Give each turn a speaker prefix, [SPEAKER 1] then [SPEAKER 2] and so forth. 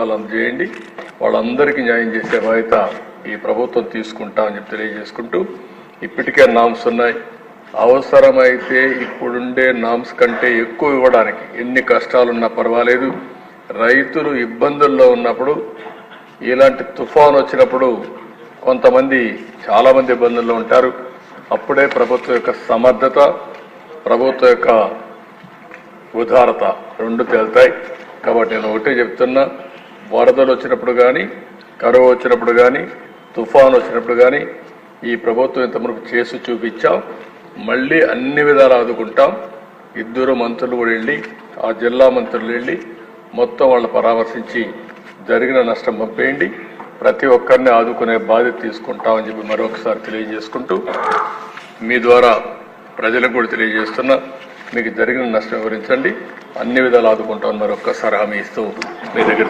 [SPEAKER 1] వివరాలు అందజేయండి. వాళ్ళందరికీ న్యాయం చేసే బాధ్యత ఈ ప్రభుత్వం తీసుకుంటామని చెప్పి తెలియజేసుకుంటూ, ఇప్పటికే నామ్స్ ఉన్నాయి. అవసరమైతే ఇప్పుడుండే నామ్స్ కంటే ఎక్కువ ఇవ్వడానికి ఎన్ని కష్టాలున్నా పర్వాలేదు. రైతులు ఇబ్బందుల్లో ఉన్నప్పుడు, ఇలాంటి తుఫాను వచ్చినప్పుడు కొంతమంది చాలామంది ఇబ్బందుల్లో ఉంటారు. అప్పుడే ప్రభుత్వం యొక్క సమర్థత, ప్రభుత్వం యొక్క ఉదారత రెండు తేలుతాయి. కాబట్టి నేను ఒకటే చెప్తున్నా, వరదలు వచ్చినప్పుడు కానీ, కరువు వచ్చినప్పుడు కానీ, తుఫాను వచ్చినప్పుడు కానీ ఈ ప్రభుత్వం ఇంతవరకు చేసి చూపించాం. మళ్ళీ అన్ని విధాలు ఆదుకుంటాం. ఇద్దరు మంత్రులు కూడా వెళ్ళి, ఆ జిల్లా మంత్రులు వెళ్ళి మొత్తం వాళ్ళు పరామర్శించి జరిగిన నష్టం పంపేయండి. ప్రతి ఒక్కరిని ఆదుకునే బాధ్యత తీసుకుంటామని చెప్పి మరొకసారి తెలియజేసుకుంటూ, మీ ద్వారా ప్రజలకు కూడా తెలియజేస్తున్నా, మీకు జరిగిన నష్టం వివరించండి, అన్ని విధాలు ఆదుకుంటామని మరొకసారి హామీ ఇస్తూ మీ దగ్గర